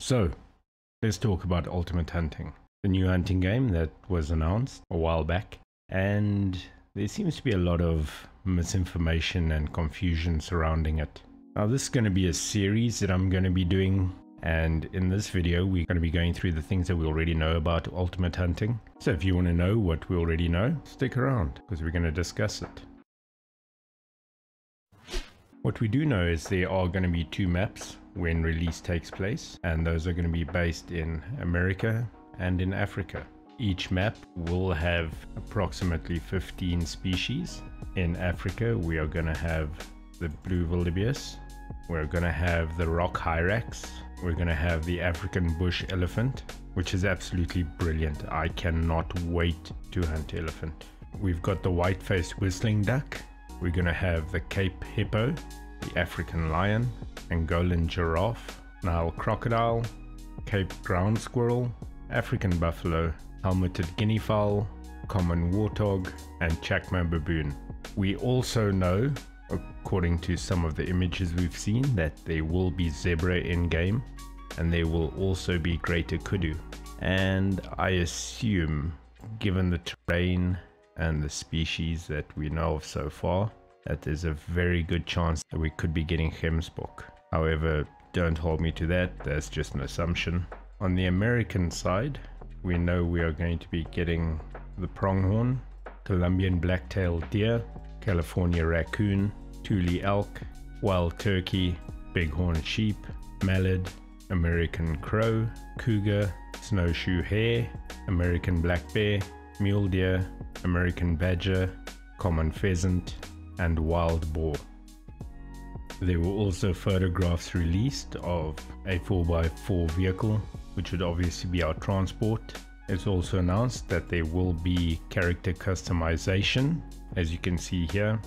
So, let's talk about Ultimate Hunting, the new hunting game that was announced a while back, and there seems to be a lot of misinformation and confusion surrounding it. Now, this is going to be a series that I'm going to be doing, and in this video we're going to be going through the things that we already know about Ultimate Hunting. So if you want to know what we already know, stick around because we're going to discuss it. What we do know is there are going to be 2 maps when release takes place, and those are going to be based in America and in Africa. Each map will have approximately 15 species. In Africa we are going to have the blue wildebeest, we're going to have the rock hyrax, we're going to have the African bush elephant, which is absolutely brilliant. I cannot wait to hunt elephant. We've got the white-faced whistling duck, we're going to have the Cape hippo, the African lion, Angolan giraffe, Nile crocodile, Cape ground squirrel, African buffalo, helmeted guinea fowl, common warthog, and chacma baboon. We also know, according to some of the images we've seen, that there will be zebra in game, and there will also be greater kudu. And I assume, given the terrain and the species that we know of so far, that there's a very good chance that we could be getting gemsbok. However, don't hold me to that, that's just an assumption. On the American side, we know we are going to be getting the pronghorn, Colombian black-tailed deer, California raccoon, Thule elk, wild turkey, bighorn sheep, mallard, American crow, cougar, snowshoe hare, American black bear, mule deer, American badger, common pheasant, and wild boar. There were also photographs released of a 4x4 vehicle, which would obviously be our transport. It's also announced that there will be character customization, as you can see here.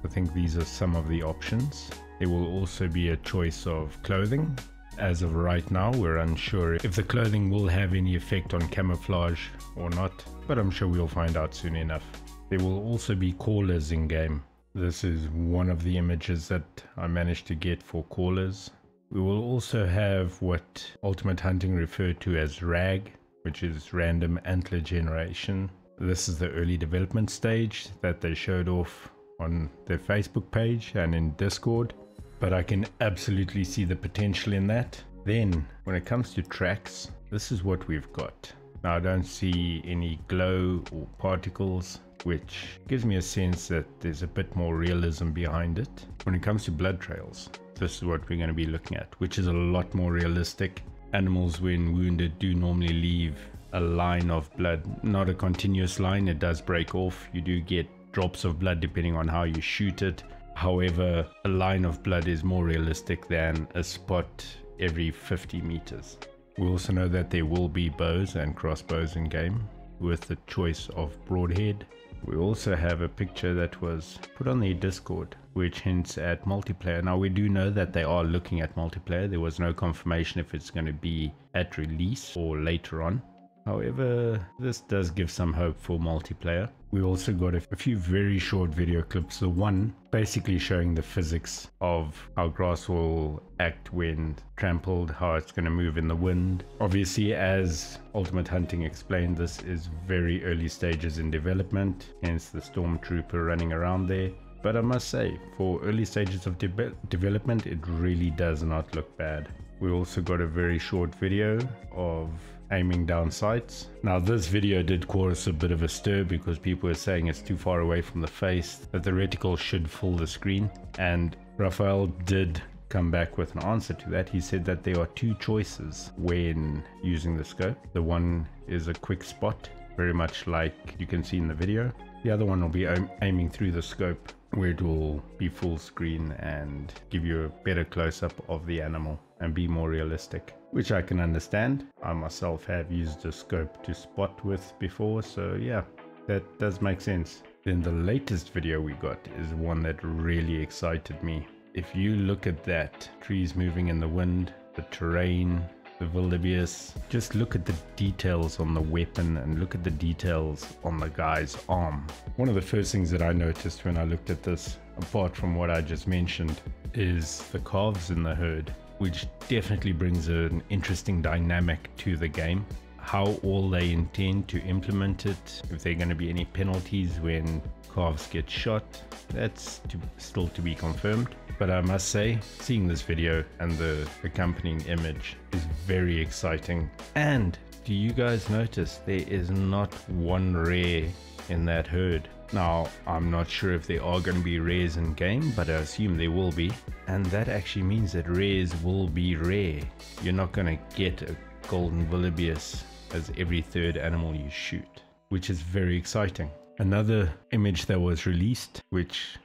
I think these are some of the options. There will also be a choice of clothing. As of right now, we're unsure if the clothing will have any effect on camouflage or not, but I'm sure we'll find out soon enough. There will also be callers in game. This is one of the images that I managed to get for callers. We will also have what Ultimate Hunting referred to as RAG, which is Random Antler Generation. This is the early development stage that they showed off on their Facebook page and in Discord, but I can absolutely see the potential in that. Then when it comes to tracks, this is what we've got. Now, I don't see any glow or particles, which gives me a sense that there's a bit more realism behind it. When it comes to blood trails, this is what we're going to be looking at, which is a lot more realistic. Animals, when wounded, do normally leave a line of blood, not a continuous line. It does break off. You do get drops of blood depending on how you shoot it. However, a line of blood is more realistic than a spot every 50 meters. We also know that there will be bows and crossbows in game with the choice of broadhead. We also have a picture that was put on the Discord which hints at multiplayer. Now, we do know that they are looking at multiplayer. There was no confirmation if it's going to be at release or later on. However, this does give some hope for multiplayer. We also got a few very short video clips. The one basically showing the physics of how grass will act when trampled, how it's going to move in the wind. Obviously, as Ultimate Hunting explained, this is very early stages in development, hence the stormtrooper running around there. But I must say, for early stages of development, it really does not look bad. We also got a very short video of aiming down sights. Now, this video did cause a bit of a stir because people were saying it's too far away from the face, that the reticle should fill the screen, and Raphael did come back with an answer to that. He said that there are 2 choices when using the scope. The one is a quick spot, very much like you can see in the video. The other one will be aiming through the scope, where it will be full screen and give you a better close-up of the animal and be more realistic, which I can understand. I myself have used a scope to spot with before, so yeah, that does make sense. Then the latest video we got is one that really excited me. If you look at that, trees moving in the wind, the terrain, the wildebeest, just look at the details on the weapon and look at the details on the guy's arm. One of the first things that I noticed when I looked at this, apart from what I just mentioned, is the calves in the herd. which definitely brings an interesting dynamic to the game. How all they intend to implement it, if there are going to be any penalties when calves get shot, that's still to be confirmed. But I must say, seeing this video and the accompanying image is very exciting. And do you guys notice there is not one rare in that herd? Now, I'm not sure if there are going to be rares in game, but I assume there will be. And that actually means that rares will be rare. You're not going to get a golden Willibius as every third animal you shoot, which is very exciting. Another image that was released, which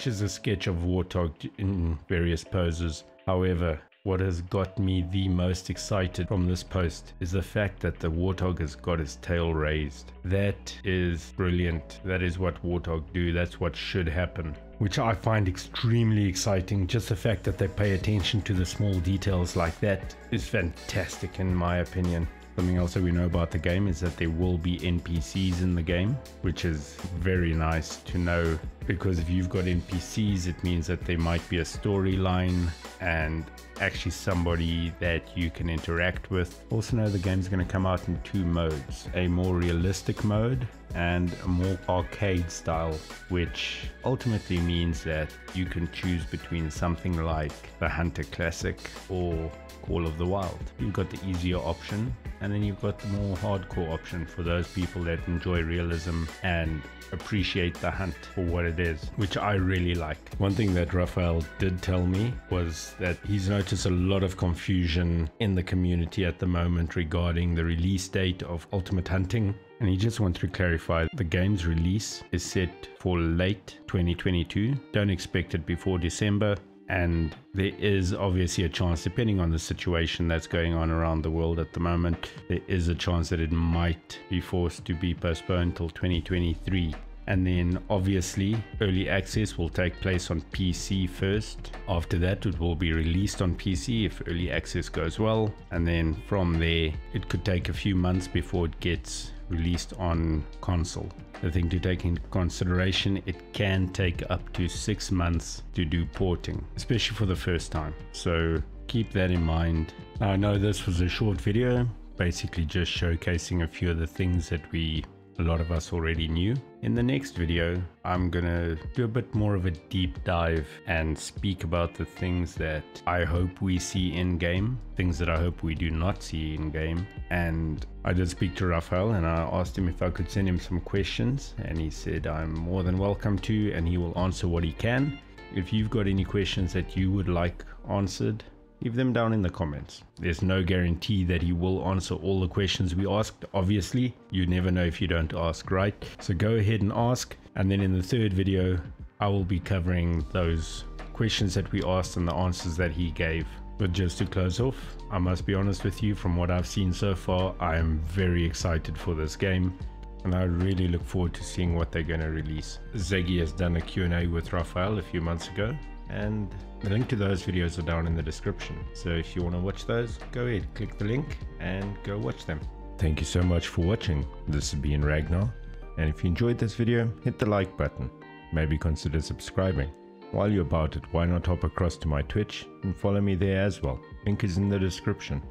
is a sketch of Warthog in various poses. However, what has got me the most excited from this post is the fact that the Warthog has got his tail raised. That is brilliant. That is what Warthog do. That's what should happen, which I find extremely exciting. Just the fact that they pay attention to the small details like that is fantastic in my opinion. Something else that we know about the game is that there will be NPCs in the game, which is very nice to know, because if you've got NPCs, it means that there might be a storyline and actually somebody that you can interact with. Also know the game's going to come out in 2 modes, a more realistic mode and a more arcade style, which ultimately means that you can choose between something like the Hunter Classic or Call of the Wild. You've got the easier option, and then you've got the more hardcore option for those people that enjoy realism and appreciate the hunt for what it is, which I really like. One thing that Raphael did tell me was that he's noticed a lot of confusion in the community at the moment regarding the release date of Ultimate Hunting, and he just wanted to clarify the game's release is set for late 2022. Don't expect it before December. And there is obviously a chance, depending on the situation that's going on around the world at the moment, there is a chance that it might be forced to be postponed till 2023. And then obviously early access will take place on PC first. After that it will be released on PC if early access goes well. And then from there it could take a few months before it gets released on console. The thing to take into consideration, it can take up to 6 months to do porting, especially for the first time. So keep that in mind. Now I know this was a short video, basically just showcasing a few of the things that a lot of us already knew. In the next video, I'm gonna do a bit more of a deep dive and speak about the things that I hope we see in game, things that I hope we do not see in game. And I did speak to Raphael and I asked him if I could send him some questions, and he said I'm more than welcome to, and he will answer what he can. If you've got any questions that you would like answered, leave them down in the comments. There's no guarantee that he will answer all the questions we asked. Obviously, you never know if you don't ask, right? So go ahead and ask. And then in the third video, I will be covering those questions that we asked and the answers that he gave. But just to close off, I must be honest with you, from what I've seen so far, I am very excited for this game. And I really look forward to seeing what they're going to release. Zaggi has done a Q&A with Raphael a few months ago, and the link to those videos are down in the description. So if you want to watch those, go ahead, click the link and go watch them. Thank you so much for watching. This has been Ragnar. And if you enjoyed this video, hit the like button. Maybe consider subscribing. While you're about it, why not hop across to my Twitch and follow me there as well. Link is in the description.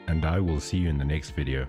And I will see you in the next video.